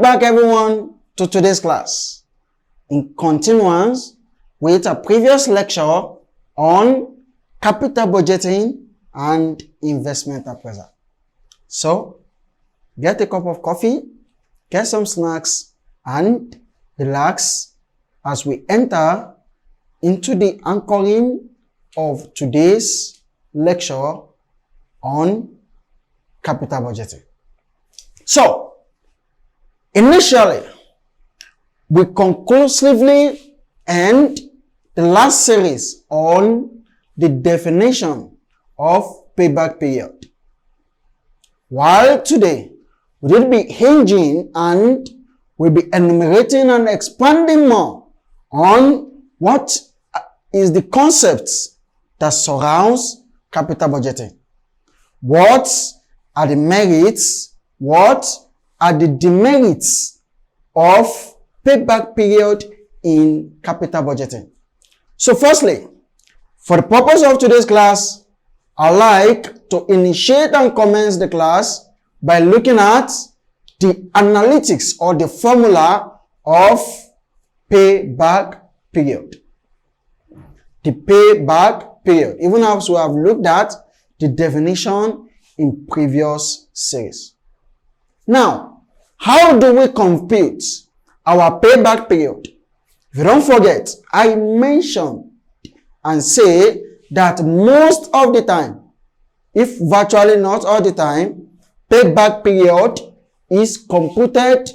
Welcome back everyone to today's class. In continuance with a previous lecture on capital budgeting and investment appraisal. So, get a cup of coffee, get some snacks, and relax as we enter into the anchoring of today's lecture on capital budgeting. So, initially, we conclusively end the last series on the definition of payback period. While today, we will be hinging and we'll be enumerating and expanding more on what is the concepts that surrounds capital budgeting. What are the merits? What are the demerits of payback period in capital budgeting? So firstly, for the purpose of today's class, I'd like to initiate and commence the class by looking at the analytics or the formula of payback period. The payback period, even as we have looked at the definition in previous series. Now, how do we compute our payback period? If you don't forget, I mentioned and say that most of the time, if virtually not all the time, payback period is computed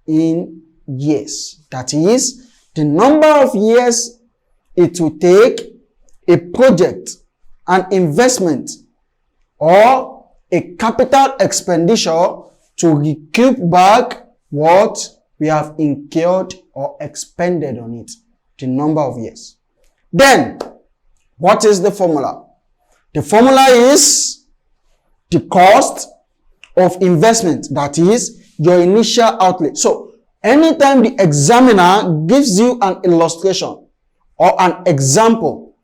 in years. That is, the number of years it will take a project, an investment, or a capital expenditure to recoup back what we have incurred or expended on it, the number of years. Then, what is the formula? The formula is the cost of investment, that is your initial outlay. So, anytime the examiner gives you an illustration or an example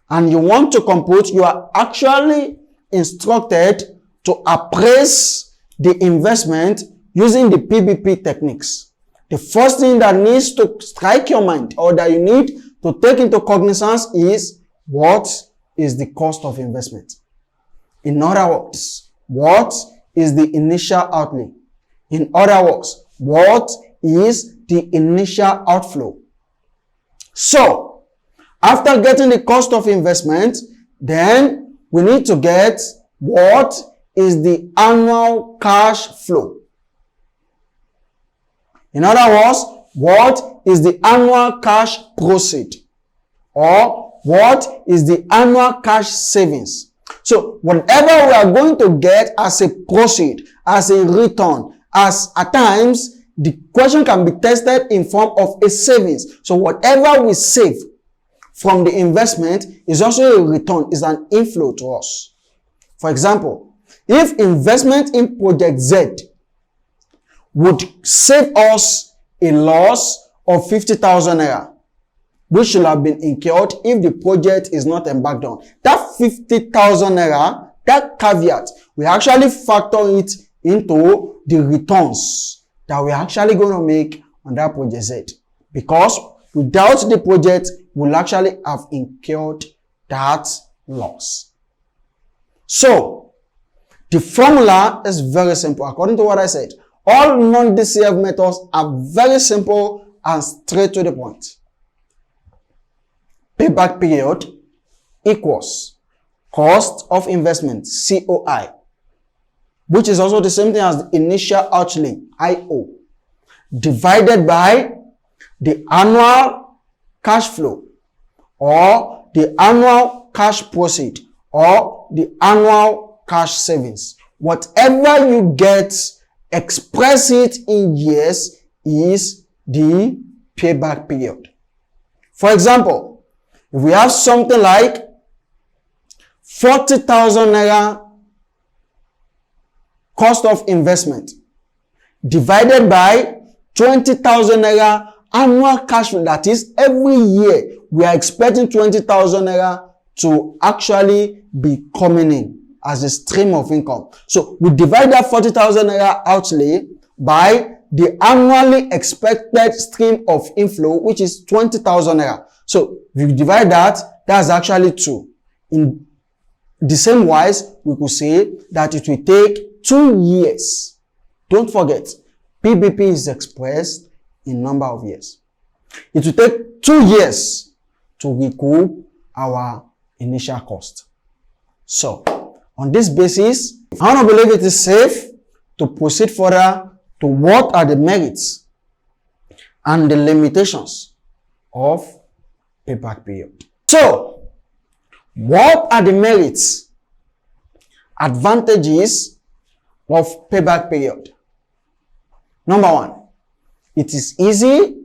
and you want to compute, you are actually instructed to appraise the investment using the Pbp techniques. The first thing that needs to strike your mind or that you need to take into cognizance is what is the cost of investment. In other words, what is the initial outlay? In other words, what is the initial outflow? So, after getting the cost of investment, then we need to get what is the annual cash flow. In other words, what is the annual cash proceed? Or what is the annual cash savings? So, whatever we are going to get as a proceed, as a return, as at times, the question can be tested in form of a savings. So, whatever we save from the investment is also a return, is an inflow to us. For example, if investment in project Z would save us a loss of 50,000 naira, which should have been incurred if the project is not embarked on. That 50,000 naira, that caveat, we actually factor it into the returns that we're actually going to make on that project Z. Because without the project, we'll actually have incurred that loss. So, the formula is very simple. According to what I said, all non-DCF methods are very simple and straight to the point. Payback period equals cost of investment, COI, which is also the same thing as the initial outlay, IO, divided by the annual cash flow or the annual cash proceed or the annual cash savings. Whatever you get, express it in years is the payback period. For example, if we have something like 40,000 naira cost of investment divided by 20,000 naira annual cash flow, that is every year we are expecting 20,000 naira to actually be coming in as a stream of income. So we divide that 40,000 naira outlay by the annually expected stream of inflow, which is 20,000 naira. So if you divide that, that's actually 2. In the same wise, we could say that it will take 2 years. Don't forget, PBP is expressed in number of years. It will take 2 years to recoup our initial cost. So, on this basis, I don't believe it is safe to proceed further to what are the merits and the limitations of payback period. So, what are the merits, advantages of payback period? Number 1, it is easy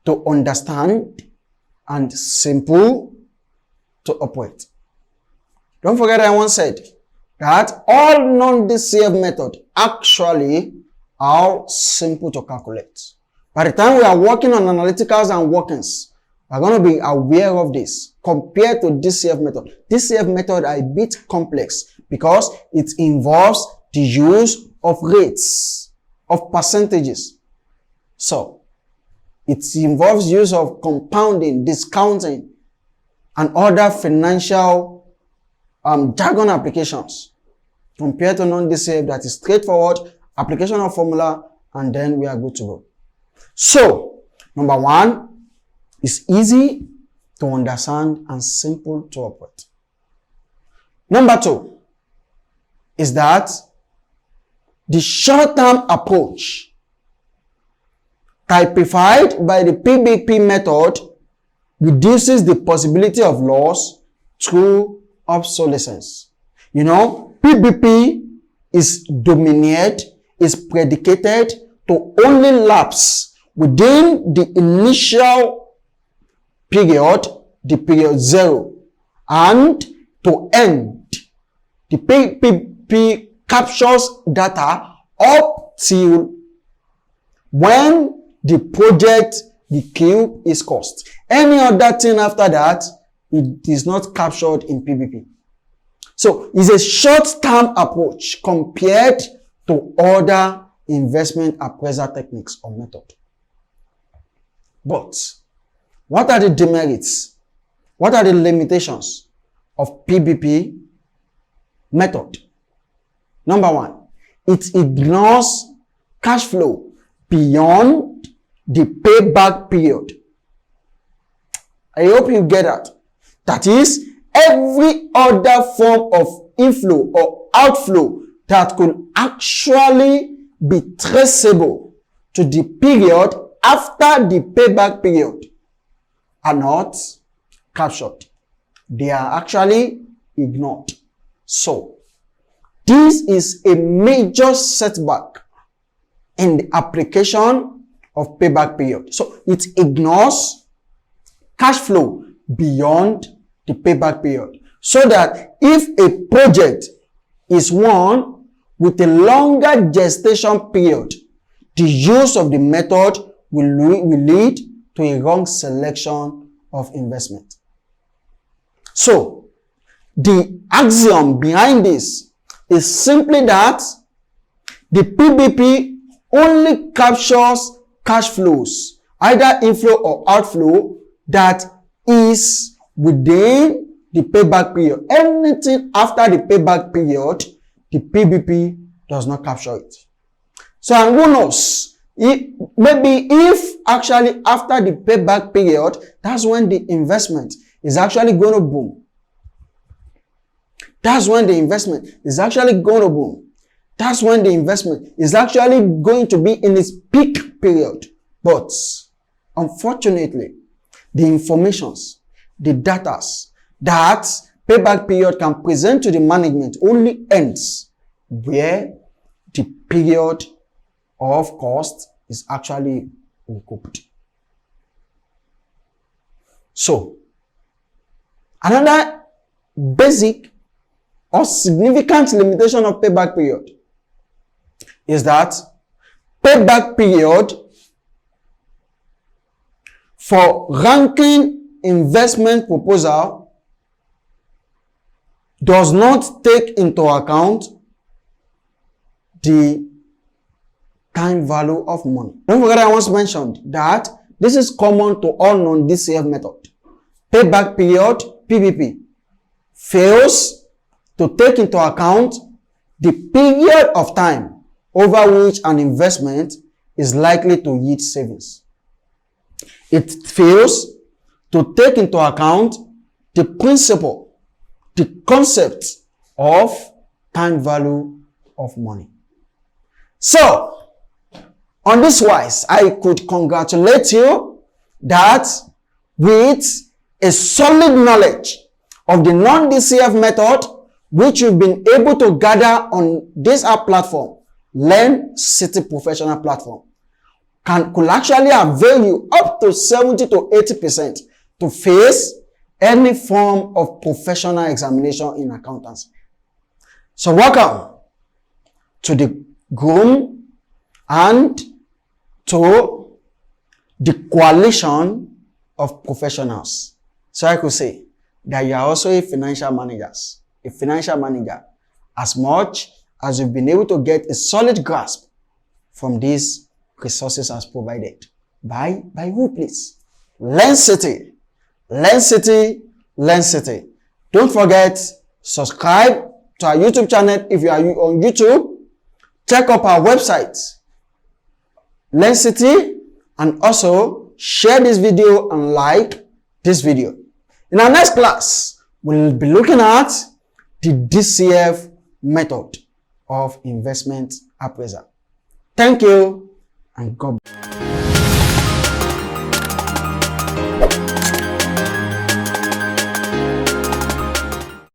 to understand and simple to operate. Don't forget I once said that all non-DCF methods actually are simple to calculate. By the time we are working on analyticals and workings, we're going to be aware of this compared to DCF method. DCF method are a bit complex because it involves the use of rates, of percentages. So, it involves use of compounding, discounting, and other financial jargon applications compared to non-DCF that is straightforward, application of formula, and then we are good to go. So, number 1, it's easy to understand and simple to operate. Number 2 is that the short-term approach typified by the Pbp method reduces the possibility of loss through obsolescence. You know, Pbp is predicated to only lapse within the initial period, the period 0, and to end. The Pbp captures data up till when the project, the cube is cost. Any other thing after that, it is not captured in Pbp. So it's a short-term approach compared to other investment appraisal techniques or method. But what are the demerits? What are the limitations of Pbp method? Number 1, it ignores cash flow beyond the payback period. I hope you get that. That is, every other form of inflow or outflow that could actually be traceable to the period after the payback period are not captured. They are actually ignored. So, this is a major setback in the application of payback period. So, it ignores cash flow beyond the payback period. So that if a project is one with a longer gestation period, the use of the method will lead to a wrong selection of investment. So, the axiom behind this is simply that the Pbp only captures cash flows, either inflow or outflow, that is within the payback period. Anything after the payback period, the Pbp does not capture it. So, and who knows, maybe if actually after the payback period, that's when the investment is actually going to boom. That's when the investment is actually going to boom. That's when the investment is actually going to be in its peak period. But unfortunately, the informations, the data that payback period can present to the management only ends where the period of cost is actually recouped. So, another basic or significant limitation of payback period is that payback period for ranking investment proposal does not take into account the time value of money. Don't forget I once mentioned that this is common to all non-DCF method. Payback period, PBP, fails to take into account the period of time over which an investment is likely to yield savings. It fails to take into account the principle, the concept of time value of money. So, on this wise, I could congratulate you that with a solid knowledge of the non-DCF method, which you've been able to gather on this app platform, Learn City Professional platform, could actually avail you up to 70 to 80% to face any form of professional examination in accountancy. So welcome to the groom and to the coalition of professionals. So I could say that you are also a financial manager as much as you've been able to get a solid grasp from these resources as provided. By who, please? Learn City. Learn City. Learn City. Don't forget, subscribe to our YouTube channel if you are on YouTube. Check up our website, Learn City, and also share this video and like this video. In our next class, we'll be looking at the DCF method of investment appraisal. Thank you and God bless.